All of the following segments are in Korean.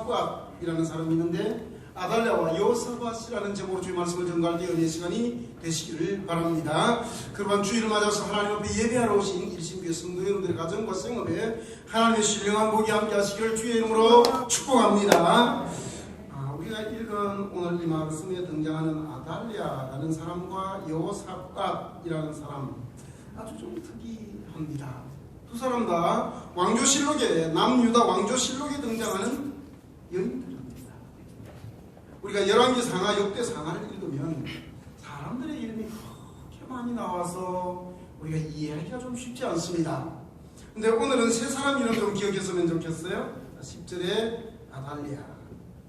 여호사밧이라는 사람이 있는데 아달랴와 여호사밧이라는 제목으로 주의 말씀을 전달할 때 은혜의 시간이 되시기를 바랍니다. 그러한 주일을 맞아서 하나님 앞에 예배하러 오신 일신교회 성도 여러분들의 가정과 생업에 하나님의 신령한 복이 함께 하시기를 주의 이름으로 축복합니다. 우리가 읽은 오늘 이 말씀에 등장하는 아달랴라는 사람과 여호사밧이라는 사람 아주 좀 특이합니다. 두 사람 다 왕조실록에 남유다 왕조실록에 등장하는 여인들입니다. 우리가 열왕기상하 역대상하를 읽으면 사람들의 이름이 그렇게 많이 나와서 우리가 이해하기가 좀 쉽지 않습니다. 근데 오늘은 세 사람 이름 좀 기억했으면 좋겠어요. 10절에 아달랴,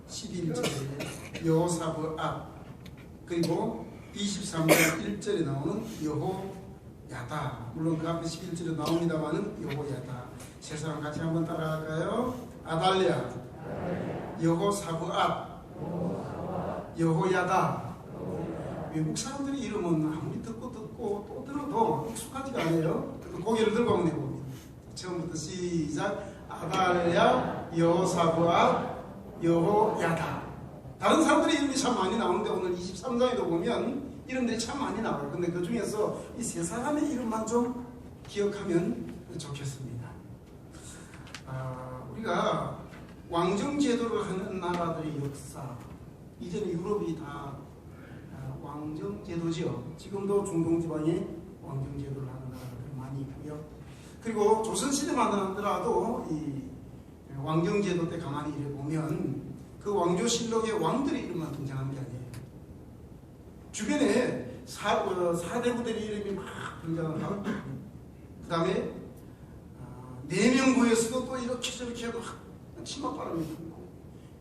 11절에 여호사밧, 그리고 23절 1절에 나오는 여호야다. 물론 그 앞에 11절에 나옵니다만은 여호야다. 세 사람 같이 한번 따라갈까요? 아달랴, 여호사밧, 여호야다. 외국 사람들의 이름은 아무리 듣고 또 들어도 익숙하지가 않아요. 고개를 들고 한번 해봅니다. 처음부터 시작. 아달랴, 여호사밧, 여호야다. 다른 사람들의 이름이 참 많이 나오는데 오늘 23장에도 보면 이름들이 참 많이 나와요. 근데 그 중에서 이 세 사람의 이름만 좀 기억하면 좋겠습니다. 우리가 왕정제도를 하는 나라들의 역사, 이전에 유럽이 다 왕정제도죠. 지금도 중동지방에 왕정제도를 하는 나라들이 많이 있고요. 그리고 조선시대만 하더라도 이 왕정제도 때 가만히 보면 그 왕조실록에 왕들의 이름만 등장하는 게 아니에요. 주변에 사대부들의 이름이 막 등장을 하고, 그 다음에 내명부에서도 또 이렇게 저렇게 막 치맛바람이 불고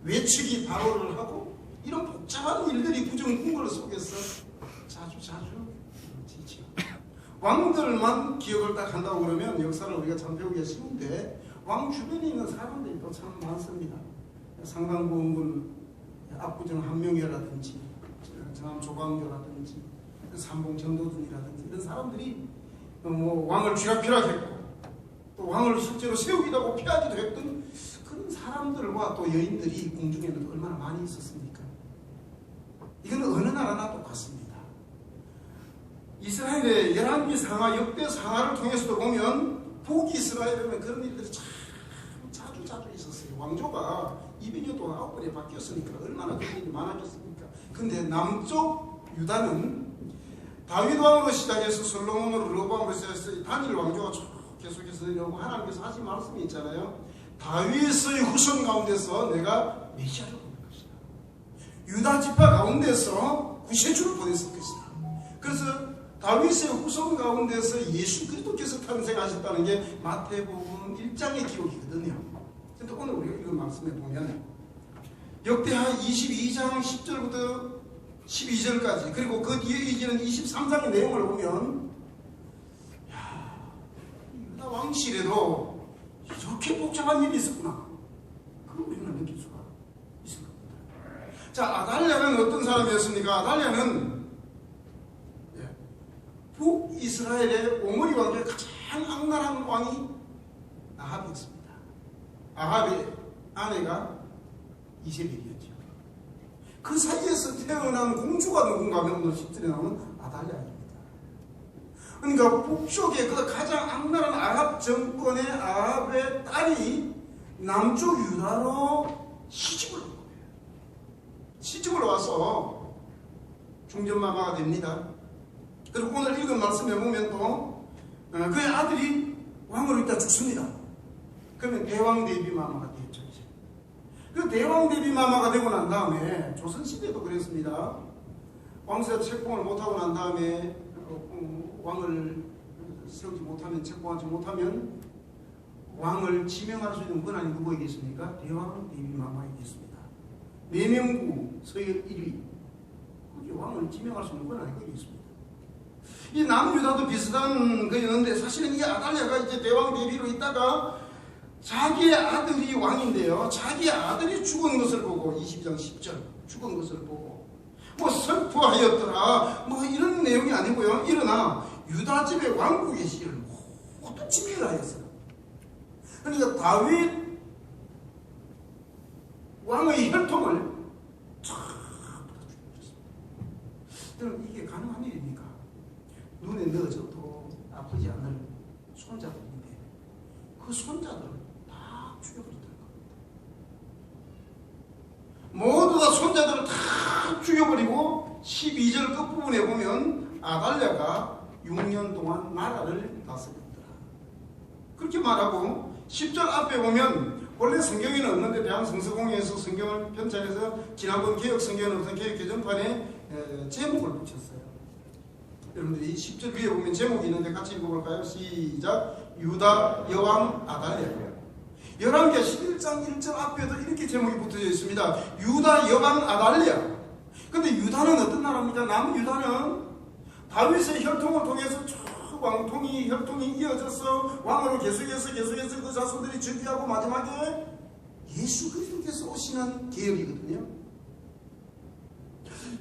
외축이 발호를 하고 이런 복잡한 일들이 구정궁궐 속에서 자주 지죠. 왕들만 기억을 딱 한다고 그러면 역사를 우리가 참 배우기가 쉬운데 왕 주변에 있는 사람들이 또 참 많습니다. 상당부원군 압구정 한명회라든지 정암 조광조라든지 삼봉 정도준이라든지 이런 사람들이 왕을 쥐락펴락했고 또 왕을 실제로 세우기도 하고 피하기도 했던 그런 사람들과 또 여인들이 궁중에는 얼마나 많이 있었습니까? 이건 어느 나라나 똑같습니다. 이스라엘의 열왕기 상하, 역대 상하를 통해서도 보면 북이스라엘에는 그런 일들이 참 자주 있었어요. 왕조가 200년 동안 9번에 바뀌었으니까 얼마나 그런 일이 많아졌습니까? 근데 남쪽 유다는 다윗 왕으로 시작해서 솔로몬으로 르호보암으로 시작해서 단일 왕조가 쭉 계속해서 내려오고 하나님께서 하신 말씀이 있잖아요. 다윗의 후손 가운데서 내가 메시아를 보낼 것이다. 유다 지파 가운데서 구세주를 보냈을 것이다. 그래서 다윗의 후손 가운데서 예수 그리스도께서 탄생하셨다는 게 마태복음 1장의 기록이거든요. 근데 오늘 우리가 이런 말씀에 보면 역대하 22장 10절부터 12절까지 그리고 그 뒤에 이제는 23장의 내용을 보면 유다 왕실에도 이렇게 복잡한 일이 있었구나. 그걸 우리는 느낄 수가 있을 겁니다. 자, 아달랴는 어떤 사람이었습니까? 아달랴는 북이스라엘의 오므리 왕조의 가장 악랄한 왕이 아합이었습니다. 아합의 아내가 이세벨이었죠. 그 사이에서 태어난 공주가 누군가 하면 오늘 10절에 나오는 아달랴입니다. 그러니까 북쪽의 그 가장 악랄한 아합 정권의 아합의 딸이 남쪽 유다로 시집을 온 거예요. 시집을 와서 중전마마가 됩니다. 그리고 오늘 읽은 말씀에 보면 또 그의 아들이 왕으로 있다 죽습니다. 그러면 대왕 데비마마가 되었죠. 그 대왕 데비마마가 되고 난 다음에 조선시대도 그랬습니다. 왕세자 책봉을 못하고 난 다음에 왕을 세우지 못하면 책봉하지 못하면 왕을 지명할 수 있는 권한이 누구에게 있습니까? 대왕 데비마마에게 있습니다. 내명부 서열 1위 거기 왕을 지명할 수 있는 권한이 거기 있습니다. 이 남유다도 비슷한 거였는데 사실은 이 아달랴가 이제 대왕 데비로 있다가 자기의 아들이 왕인데요. 자기의 아들이 죽은 것을 보고 22장 10절 죽은 것을 보고 슬퍼하였더라 이런 내용이 아니고요. 일어나 유다 집의 왕국의 시를 모두 지배를 하였어요. 그러니까 다윗 왕의 혈통을 쫙 받아주셨습니다. 여러분, 이게 가능한 일입니까? 눈에 넣어져도 아프지 않을 손자들인데 그 손자들을 다 죽여버렸다는 겁니다. 모두 다 손자들을 다 죽여버리고 12절 끝부분에 보면 아달랴가 6년 동안 나라를 다스렸더라. 그렇게 말하고 10절 앞에 보면 원래 성경에는 없는데 대한성서공회에서 성경을 편찬해서 지난번 개혁 성경은 없던 개혁 개정판에 제목을 붙였어요. 여러분들이 10절 위에 보면 제목이 있는데 같이 읽어볼까요? 시작. 유다 여왕 아달랴. 11개 11장 1절 앞에도 이렇게 제목이 붙어져 있습니다. 유다 여왕 아달랴. 근데 유다는 어떤 나라입니까? 남유다는 다윗의 혈통을 통해서 쭉 왕통이 혈통이 이어져서 왕으로 계속해서 그 자손들이 즉위하고 마지막에 예수 그리스도께서 오시는 계열이거든요.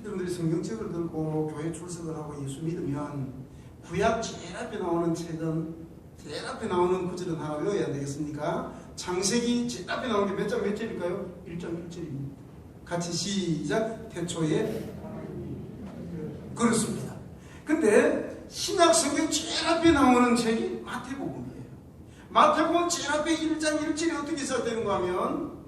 여러분들이 성경책을 들고 교회 출석을 하고 예수 믿으면 구약 제일 앞에 나오는 책은 제일 앞에 나오는 구절은 하나 외워야 되겠습니까? 창세기 제일 앞에 나오는 게 몇 절일까요? 1장 1절입니다. 같이 시작. 태초에 그렇습니다. 근데 신약 성경 제일 앞에 나오는 책이 마태복음이에요. 마태복음 제일 앞에 1장 1절이 어떻게 시작되는가 하면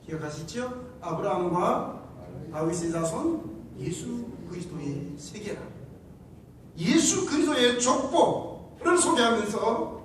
기억하시죠? 아브라함과 다윗의 자손 예수 그리스도의 세계라. 예수 그리스도의 족보를 소개하면서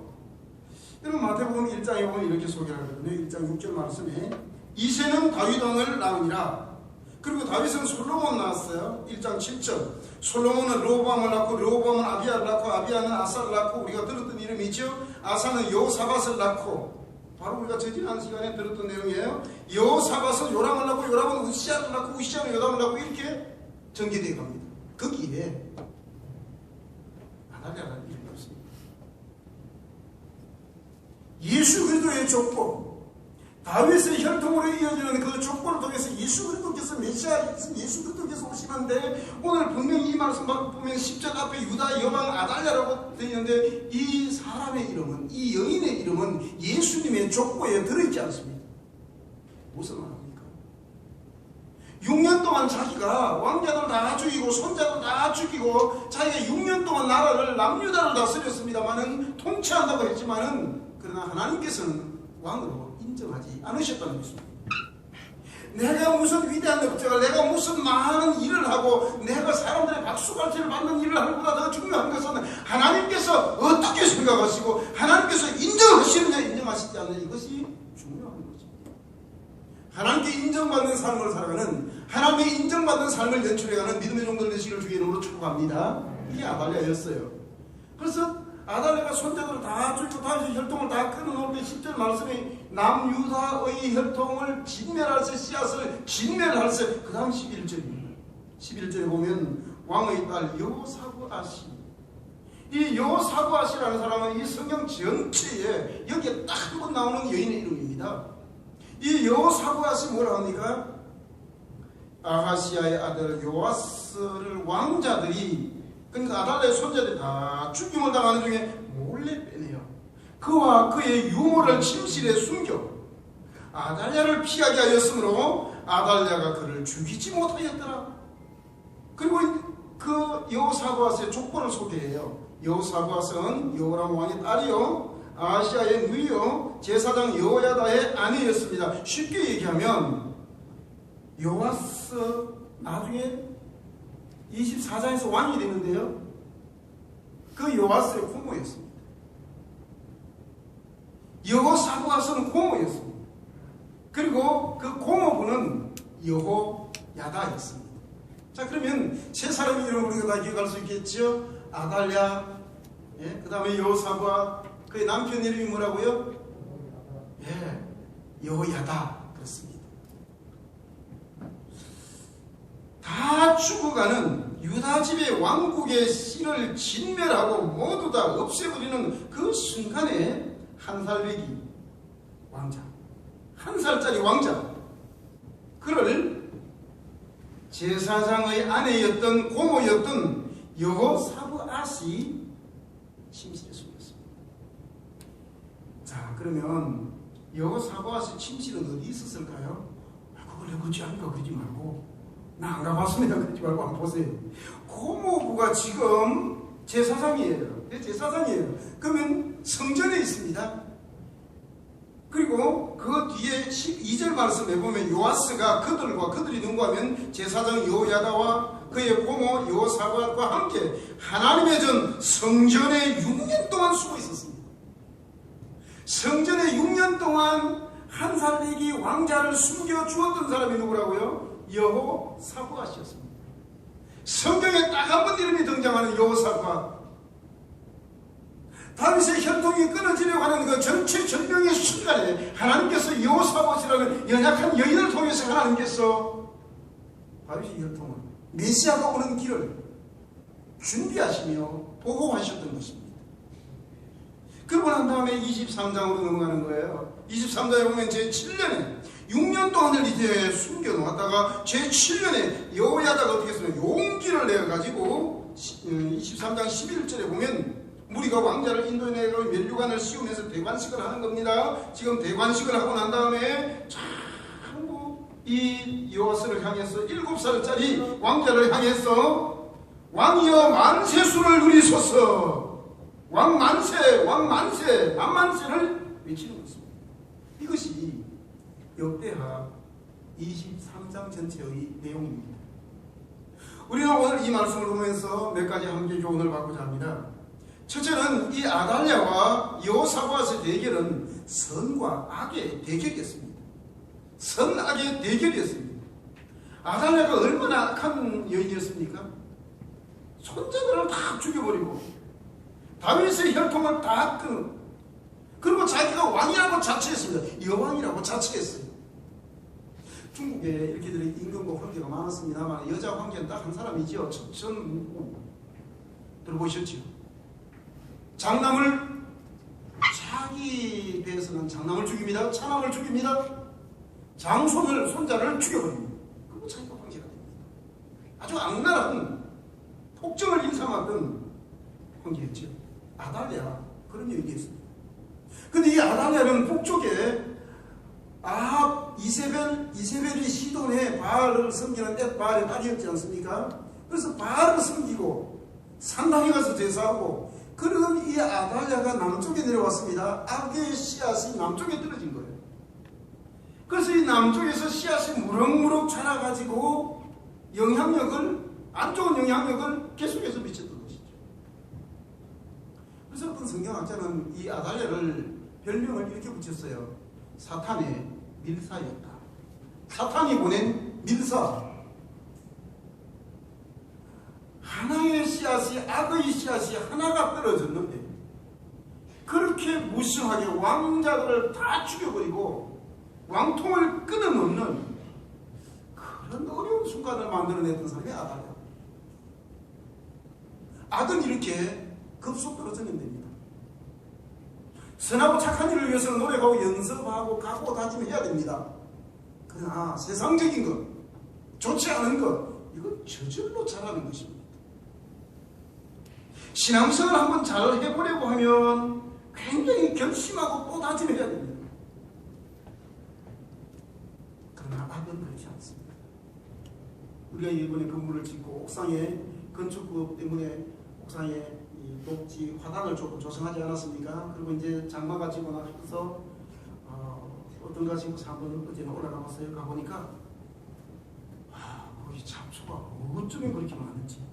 여러분 마태복음 1장에 보면 이렇게 소개를 하거든요. 1장 6절 말씀에 이새는 다윗 왕을 낳으니라. 그리고 다윗은 솔로몬 낳았어요. 1장 7절 솔로몬은 르호보암을 낳고 르호보암은 아비야를 낳고 아비야는 아사를 낳고 우리가 들었던 이름이죠. 아사는 여호사밧을 낳고 바로 우리가 저지난 시간에 들었던 내용이에요. 여호사밧은 요람을 낳고 요람은 우시야를 낳고 우시야는 요담을 낳고 이렇게 전개되어 갑니다. 거기에 아달랴라는 이름이 없습니다. 예수 그리스도의 족보, 다윗의 혈통으로 이어지는 그 족보를 통해서 예수 그리스도께서 메시아 예수 그리스도께서 오시는데 오늘 분명히 이 말씀 보면 10절 앞에 유다 여왕 아달랴라고 되어 있는데 이 사람의 이름은 이 여인의 이름은 예수님의 족보에 들어있지 않습니다. 무슨 말입니까? 6년 동안 자기가 왕자들 다 죽이고 손자들 다 죽이고 자기가 6년 동안 나라를 남유다를 다스렸습니다만은 통치한다고 했지만은 그러나 하나님께서는 왕으로 인정하지 않으셨다는 것입니다. 내가 무슨 위대한 업적을 내가 무슨 많은 일을 하고 내가 사람들의 박수갈채를 받는 일을 하는 것보다 더 중요한 것은 하나님께서 어떻게 생각하시고 하나님께서 인정하시느냐 인정하시지 않느냐 이것이 중요한 것입니다. 하나님께 인정받는 삶을 살아가는 하나님의 인정받는 삶을 연출해가는 믿음의 종들 되시기를 주의 이름으로 축복합니다. 이게 아달랴였어요. 그래서 아달랴가 손자들을 다 죽이고 다윗의 혈통을 다 끊어놓을 때 10절 말씀이 남유다의 혈통을 진멸할세 씨앗을 진멸할세 그 다음 11절입니다. 11절에 보면 왕의 딸 여호사밧이 이 여호사밧이라는 사람은 이 성경 전체에 여기에 딱 한 번 나오는 여인의 이름입니다. 이 여호사밧이 뭐라 합니까? 아하시아의 아들 요아스를 왕자들이 그러니까 아달랴의 손자들이 다 죽임을 당하는 중에 몰래 빼내요. 그와 그의 유모를 침실에 숨겨 아달랴를 피하게 하였으므로 아달랴가 그를 죽이지 못하였더라. 그리고 그 여호사밧의 족보를 소개해요. 여호사밧은 여호람 왕의 딸이요 아하시아의 누이요 제사장 여호야다의 아내였습니다. 쉽게 얘기하면 요아스 나중에 24장에서 왕이 되는데요. 그 요아스의 고모였습니다. 여호사밧은 고모였습니다. 그리고 그 고모부는 여호야다였습니다. 자 그러면 세 사람의 이름을 우리가 다 기억할 수 있겠죠? 아달랴, 예? 그 다음에 여호사밧, 그의 남편 이름이 뭐라고요? 예, 여호야다 그렇습니다. 다 죽어가는 유다집의 왕국의 씨를 진멸하고 모두 다 없애버리는 그 순간에 한 살배기 왕자, 한 살짜리 왕자 그를 제사장의 아내였던 고모였던 여호사밧이 침실에 숨겼습니다. 자 그러면 여호사밧의 침실은 어디 있었을까요? 그걸 그렇지 않을까 그러지 말고, 나 안 가봤습니다 그러지 말고 한번 보세요. 고모부가 지금 제사장이에요. 제사장이에요. 그러면 성전에 있습니다. 그리고 그 뒤에 12절 말씀에 보면 요아스가 그들이 누군가 하면 제사장 여호야다와 그의 고모 여호사밧과 함께 하나님의 전 성전에 6년 동안 숨어 있었습니다. 성전에 6년 동안 한 살배기 왕자를 숨겨 주었던 사람이 누구라고요? 여호사밧이었습니다. 성경에 딱 한 번 이름이 등장하는 여호사밧. 다윗의 혈통이 끊어지려고 하는 그 전체전명의 순간에 하나님께서 여호사밧이라는 연약한 여인을 통해서 하나님께서 다윗의 혈통을, 메시아가 오는 길을 준비하시며 보호하셨던 것입니다. 그러고 난 다음에 23장으로 넘어가는 거예요. 23장에 보면 제7년에 6년 동안을 이제 숨겨놓았다가 제7년에 여호야다가 어떻게 했어요? 용기를 내어가지고 23장 11절에 보면 무리가 왕자를 인도해내고 면류관을 씌우면서 대관식을 하는 겁니다. 지금 대관식을 하고 난 다음에 전부 이 요아스를 향해서 7살짜리 왕자를 향해서 왕이여 만세수를 누리소서, 왕만세 왕만세 만만세를 외치는 것입니다. 이것이 역대하 23장 전체의 내용입니다. 우리는 오늘 이 말씀을 보면서 몇 가지 함께 교훈을 받고자 합니다. 첫째는 이 아달랴와 여호사밧의 대결은 선과 악의 대결이었습니다. 선악의 대결이었습니다. 아달랴가 얼마나 악한 여인이었습니까? 손자들을 다 죽여버리고 다윗의 혈통을 다 끊고, 그리고 자기가 왕이라고 자처했습니다. 여왕이라고 자처했어요. 중국에 이렇게 임금과 황제가 많았습니다만 여자 황제는 딱 한 사람이지요. 척천무구 들어보셨죠? 장남을, 자기 배에서는 장남을 죽입니다. 차남을 죽입니다. 장손을, 손자를 죽여버립니다. 그리고 자기가 황제가 됩니다. 아주 악랄한 폭정을 일삼았던 황제였죠. 아달랴, 그런 얘기 있습니다. 근데 이 아달랴는 북쪽에 이세벨이 시돈에 바알을 섬기는 엣바알의 딸이었지 않습니까? 그래서 바알을 섬기고 산당에 가서 제사하고, 그런 이 아달랴가 남쪽에 내려왔습니다. 악의 씨앗이 남쪽에 떨어진 거예요. 그래서 이 남쪽에서 씨앗이 무럭무럭 자라가지고 안 좋은 영향력을 계속해서 미쳤던 것이죠. 그래서 어떤 성경학자는 이 아달랴를 별명을 이렇게 붙였어요. 사탄의 밀사였다. 사탄이 보낸 밀사. 하나의 씨앗이, 악의 씨앗이 하나가 떨어졌는데 그렇게 무심하게 왕자들을 다 죽여버리고 왕통을 끊어놓는 그런 어려운 순간을 만들어냈던 사람이 아달랴. 악은 이렇게 급속도로 전염됩니다. 선하고 착한 일을 위해서는 노력하고 연습하고 각오 다짐해야 됩니다. 그러나 세상적인 것, 좋지 않은 것, 이건 저절로 자라는 것입니다. 신앙생활을 한번 잘 해보려고 하면 굉장히 결심하고 또 다짐해야 됩니다. 그러나 악은 그렇지 않습니다. 우리가 이번에 건물을 짓고 옥상에 건축법 때문에 옥상에 이 녹지 화단을 조금 조성하지 않았습니까? 그리고 이제 장마가 지고 나서 어떤가 싶어서 한번 어제는 올라가 봤어요. 가보니까 거기 잡초가 어쩌면 그렇게 많은지,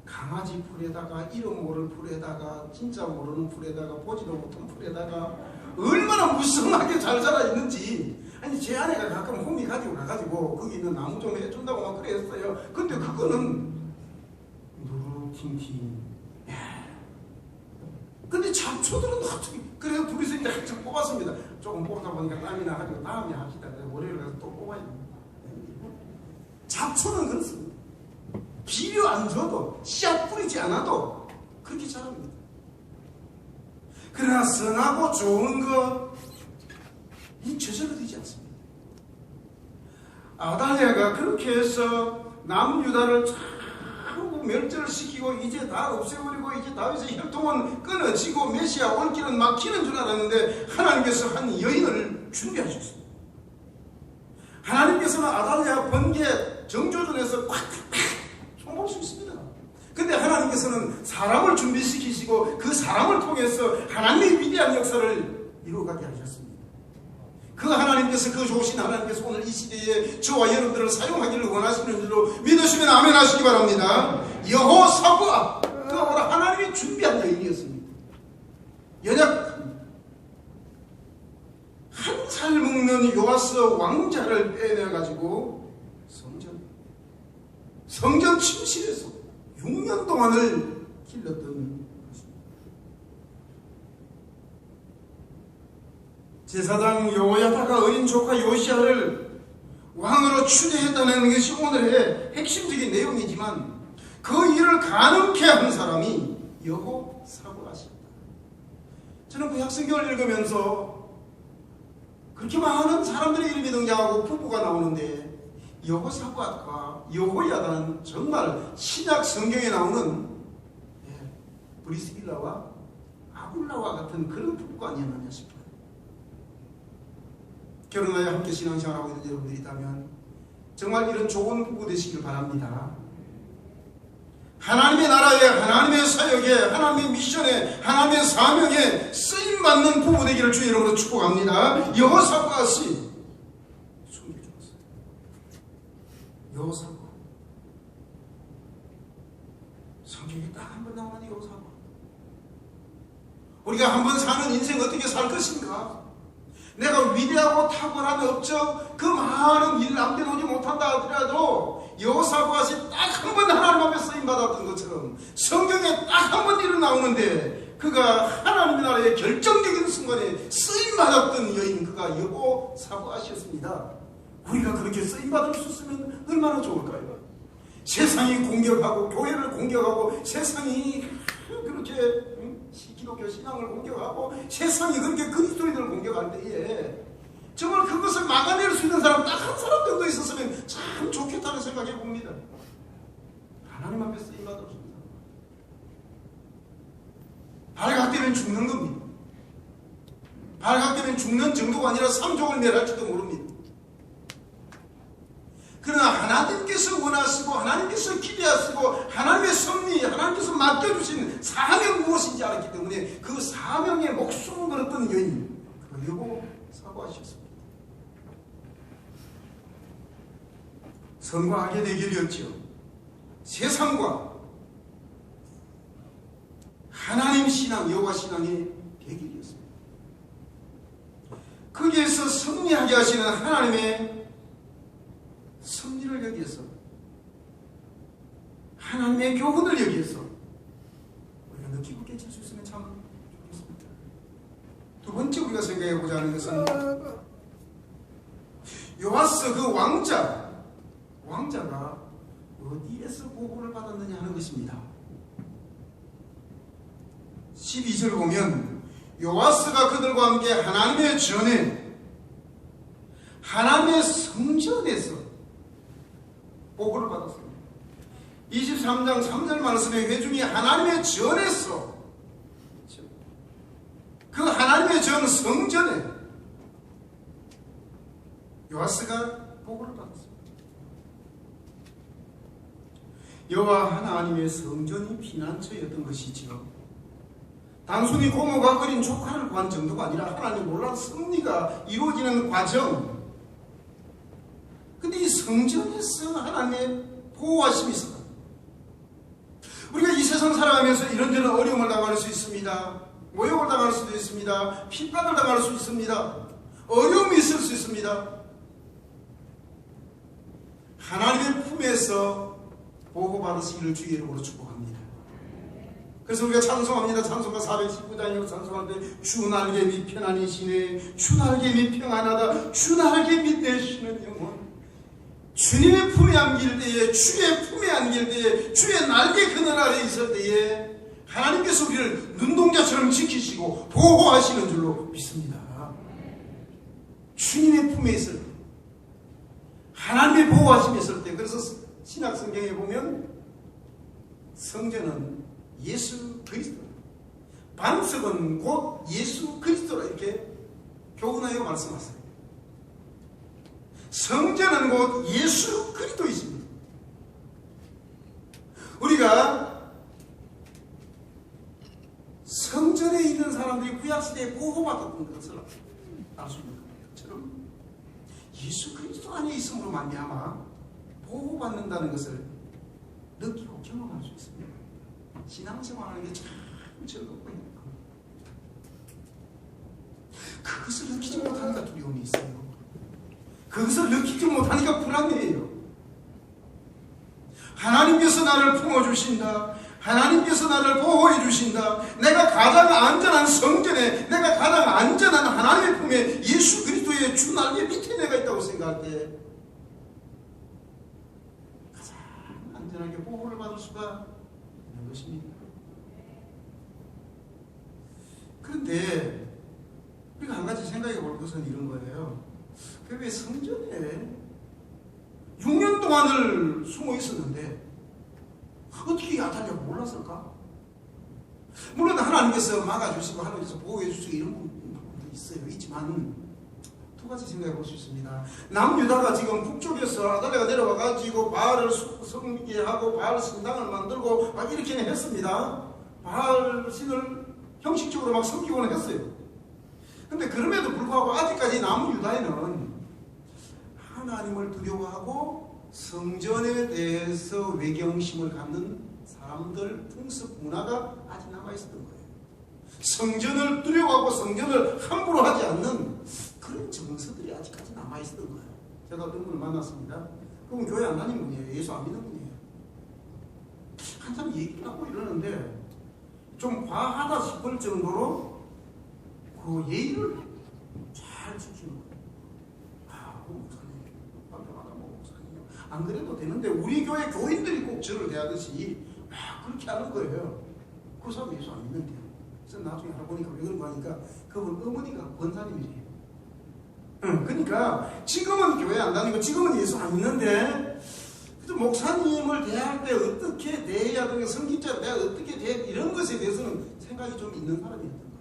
강아지 풀에다가 이름 모를 풀에다가 진짜 모르는 풀에다가 보지도 못한 풀에다가 얼마나 무성하게 잘 자라 있는지. 아니 제 아내가 가끔 홈이 가지고 가가지고 거기 있는 나무 좀 해준다고 막 그랬어요. 근데 그거는 누르팅팅. 근데 잡초들은 어떻게, 그래서 둘이서 이제 한참 뽑았습니다. 조금 뽑다 보니까 땀이 나가지고 다음에 합시다. 월요일 가서 또 뽑아야 됩니다. 잡초는 그렇습니다. 비료 안 줘도, 씨앗 뿌리지 않아도 그렇게 자랍니다. 그러나 선하고 좋은 것, 이 저절로 되지 않습니다. 아달랴가 그렇게 해서 남유다를 전부 멸절을 시키고 이제 다 없애버리고 이제 다윗의 혈통은 끊어지고 메시아 올 길은 막히는 줄 알았는데 하나님께서 한 여인을 준비하셨습니다. 하나님께서 하나님께서는 아달랴 번개 정조준에서 콱콱 총볼 수 있습니다. 근데 하나님께서는 사람을 준비시키시고 그 사람을 통해서 하나님의 위대한 역사를 이루어가게 하셨습니다. 그 하나님께서, 그 좋으신 하나님께서 오늘 이 시대에 저와 여러분들을 사용하기를 원하시는 줄로 믿으시면 아멘 하시기 바랍니다. 여호사밧, 그가 오늘 하나님이 준비한 여인이었습니다. 연약합니다. 한 살 먹는 요아스 왕자를 빼내가지고 성전 침실에서 6년 동안을 길렀던 것입니다. 제사장 여호야다가 어린 조카 요시야를 왕으로 추대했다는 것이 오늘의 핵심적인 내용이지만 그 일을 가능케 한 사람이 여호사밧이었다. 저는 구약 성경을 읽으면서 그렇게 많은 사람들의 이름이 등장하고 부부가 나오는데 여호사밧과 여호야다는 정말 신약 성경에 나오는 브리스길라와 아굴라와 같은 그런 부부가 아니었느냐 싶어요. 결혼하여 함께 신앙생활하고 있는 여러분들이 있다면 정말 이런 좋은 부부 되시길 바랍니다. 하나님의 나라에, 하나님의 사역에, 하나님의 미션에, 하나님의 사명에 쓰임받는 부부 되기를 주의 이름으로 축복합니다. 여호사밧이 숨겨주었어요. 여호사밧, 성경에 딱 한 번 나오는 여호사밧. 우리가 한 번 사는 인생 어떻게 살 것인가? 내가 위대하고 탁월한 업적, 그 많은 일 남겨놓지 못한다 하더라도 여호사밧이 딱 한 번 하나님 앞에 쓰임받았던 것처럼 성경에 딱 한 번 일은 나오는데 그가 하나님의 나라의 결정적인 순간에 쓰임받았던 여인, 그가 여호사밧이었습니다. 우리가 그렇게 쓰임받을 수 있으면 얼마나 좋을까요? 세상이 공격하고 교회를 공격하고 세상이 그렇게 기독교 신앙을 공격하고 세상이 그렇게 그리스도인들을 공격할 때에 정말 그것을 막아낼 수 있는 사람 딱 한 사람 정도 있었으면 참 좋겠다는 생각해 봅니다. 하나님 앞에 쓰임받았습니다. 발각되면 죽는 겁니다. 발각되면 죽는 정도가 아니라 삼족을 멸할지도 모릅니다. 그러나 하나님께서 원하시고 하나님께서 기대하시고 하나님의 섭리, 하나님께서 맡겨주신 사명 무엇인지 알았기 때문에 그 사명에 목숨을 걸었던 여인, 그 여호사밧이었습니다. 선과 악의 대결이었죠. 세상과 하나님 신앙, 여호와 신앙의 대결이었습니다. 거기에서 승리하게 하시는 하나님의 섭리를 여기에서, 하나님의 교훈을 여기에서 우리가 느끼고 깨칠 수 있으면 참 좋겠습니다. 두 번째 우리가 생각해보자 하는 것은 요아스 그 왕자가 어디에서 보호를 받았느냐 하는 것입니다. 12절을 보면 요아스가 그들과 함께 하나님의 전에, 하나님의 성전에서 보호를 받았습니다. 23장 3절 말씀에 회중이 하나님의 전에서, 그 하나님의 전 성전에 요아스가 보호를 받았습니다. 여호와 하나님의 성전이 피난처였던 것이지요. 단순히 고모가 어린 조카를 구한 정도가 아니라 하나님 놀라운 섭리가 이루어지는 과정. 근데 이 성전에서 하나님의 보호하심이 있어요. 우리가 이 세상 살아가면서 이런저런 어려움을 당할 수 있습니다. 모욕을 당할 수도 있습니다. 핍박을 당할 수 있습니다. 어려움이 있을 수 있습니다. 하나님의 품에서 보호받으시기를 주의 이름으로 축복합니다. 그래서 우리가 찬송합니다. 찬송가 419장에서 찬송할 때 주 날개 및 편안이시네, 주 날개 및 평안하다, 주 날개 및 내 쉬는 영혼. 주님의 품에 안길 때에, 주의 품에 안길 때에, 주의 날개 그늘 아래 있을 때에 하나님께서 우리를 눈동자처럼 지키시고 보호하시는 줄로 믿습니다. 주님의 품에 있을 때, 하나님의 보호하심이 있을 때. 그래서 신약 성경에 보면 성전은 예수 그리스도, 반석은 곧 예수 그리스도라 이렇게 교훈하여 말씀하세요. 성전은 곧 예수 그리스도이십니다. 우리가 성전에 있는 사람들이 구약시대에 보호받았던 것을 알 수 있는 것처럼 예수 그리스도 안에 있음으로 말미암아 보호받는다는 것을 느끼고 경험할 수 있습니다. 신앙생활하는 게 참 즐겁고 행복합니다. 그것을 느끼지 못하니까 두려움이 있어요. 그것을 느끼지 못하니까 불안해요. 하나님께서 나를 품어주신다. 하나님께서 나를 보호해 주신다. 내가 가장 안전한 성전에, 내가 가장 안전한 하나님의 품에 예수 그리스도의 주 날개 밑에 내가 있다고 생각할 때 가장 안전하게 보호를 받을 수가 있는 것입니다. 그런데 우리가 한 가지 생각해 볼 것은 이런 거예요. 왜 성전에 6년 동안을 숨어 있었는데 어떻게 아탈리아가 몰랐을까? 물론 하나님께서 막아주시고 하나님께서 보호해 주시고 이런 부분도 있어요. 있지만 두 가지 생각해 볼 수 있습니다. 남유다가 지금 북쪽에서 아달랴가 내려와가지고 바알을 섬기게 하고 바알 신당을 만들고 막 이렇게 했습니다. 바알 신을 형식적으로 막 섬기고는 했어요. 근데 그럼에도 불구하고 아직까지 남유다에는 하나님을 두려워하고 성전에 대해서 외경심을 갖는 사람들 풍습 문화가 아직 남아있었던 거예요. 성전을 두려워하고 성전을 함부로 하지 않는 그런 정서들이 아직까지 남아있었던 거예요. 제가 어떤 분을 만났습니다. 그분 교회 안 다니는 분이에요. 예수 안 믿는 분이에요. 한참 얘기를 하고 이러는데 좀 과하다 싶을 정도로 그 예의를 잘 지키는 거예요. 안 그래도 되는데 우리 교회 교인들이 꼭 저를 대하듯이 그렇게 하는 거예요. 그 사람 예수 안 믿는데요. 그래서 나중에 알아보니까 왜 그런 거 하니까 그분 어머니가 권사님이래요. 그러니까 지금은 교회 안 다니고 지금은 예수 안 믿는데 목사님을 대할 때 어떻게 대해야 되는 성직자를 내가 어떻게 대해 이런 것에 대해서는 생각이 좀 있는 사람이었던 거예요.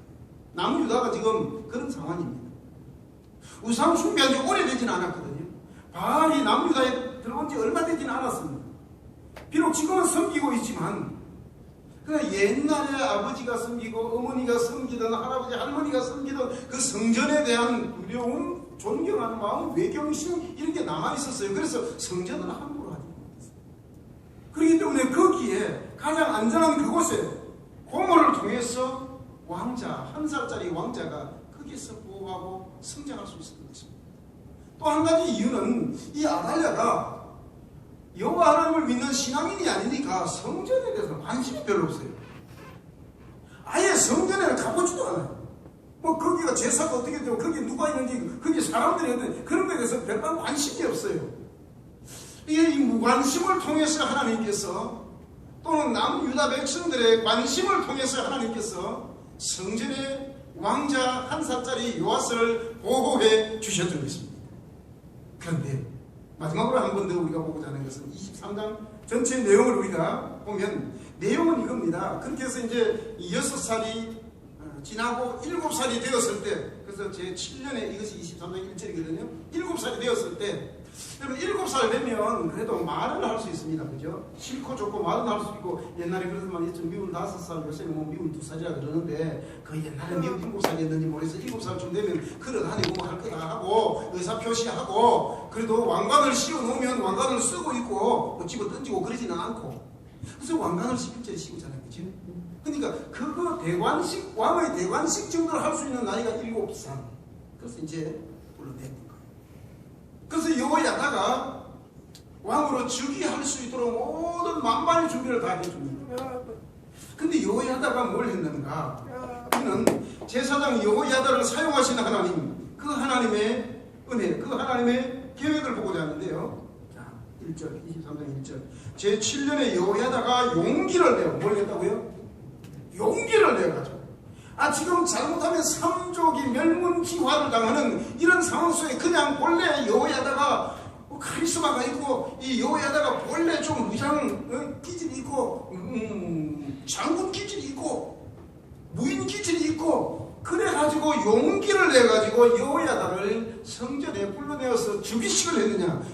남유다가 지금 그런 상황입니다. 우상 숭배한 지 오래되지는 않았거든요. 바알이 남유다에 들어온 지 얼마 되지는 않았습니다. 비록 지금은 섬기고 있지만 그러나 옛날에 아버지가 섬기고 어머니가 섬기던 할아버지 할머니가 섬기던 그 성전에 대한 두려움, 존경하는 마음, 외경심 이런 게 남아있었어요. 그래서 성전을 함부로 하지 못했어요. 그렇기 때문에 거기에 가장 안전한 그곳에 고모를 통해서 왕자, 1살짜리 왕자가 거기에서 보호하고 성장할 수 있었던 것입니다. 또 한 가지 이유는 이 아달랴가 여호와 하나님을 믿는 신앙인이 아니니까 성전에 대해서 관심이 별로 없어요. 아예 성전에는 가보지도 않아요. 뭐 거기가 제사가 어떻게 되고 거기 누가 있는지 거기 사람들이 있는지 그런 거에 대해서 별반 관심이 없어요. 이 무관심을 통해서 하나님께서 또는 남유다 백성들의 관심을 통해서 하나님께서 성전의 왕자 1살짜리 요아스를 보호해 주셨던 것입니다. 그런데 마지막으로 한 번 더 우리가 보고자 하는 것은 23장 전체 내용을 우리가 보면 내용은 이겁니다. 그렇게 해서 이제 6살이 지나고 7살이 되었을 때, 그래서 제 7년에 이것이 23장 1절이거든요. 7살이 되었을 때, 여러분 7살 되면 그래도 말을 할 수 있습니다. 그죠? 싫고 좋고 말은 할 수 있고, 옛날에 그러더만 미운 5살, 요새는 뭐 미운 2살이라 그러는데, 그 옛날에 미운 7살이었는지 모르겠어. 7살쯤 되면 걸어다니고 뭐 할 거다 하고, 의사 표시하고, 그래도 왕관을 씌워 놓으면 왕관을 쓰고 있고, 뭐 집어 던지고 그러지는 않고, 그래서 왕관을 11절에 씌우잖아요. 그죠? 그러니까 그거 대관식, 왕의 대관식 정도를 할 수 있는 나이가 7살. 그래서 이제 불러냈던 거예요. 그래서 여호야다가 왕으로 즉위할 수 있도록 모든 만반의 준비를 다 해줍니다. 근데 여호야다가 뭘 했는가? 그는 제사장 여호야다를 사용하시는 하나님, 그 하나님의 은혜, 그 하나님의 계획을 보고자 하는데요. 자, 1절, 23장 1절. 제 7년에 여호야다가 용기를 내요. 뭘 했다고요? 용기를 내가지고 지금 잘못하면 삼족이 멸문지화를 당하는 이런 상황 속에 그냥 본래 여호야다가 카리스마가 있고 이 여호야다가 본래 좀 무장 기질이 있고 장군 기질이 있고 무인 기질이 있고 그래가지고 용기를 내가지고 여호야다를 성전에 불러내어서 즉위식을 했느냐?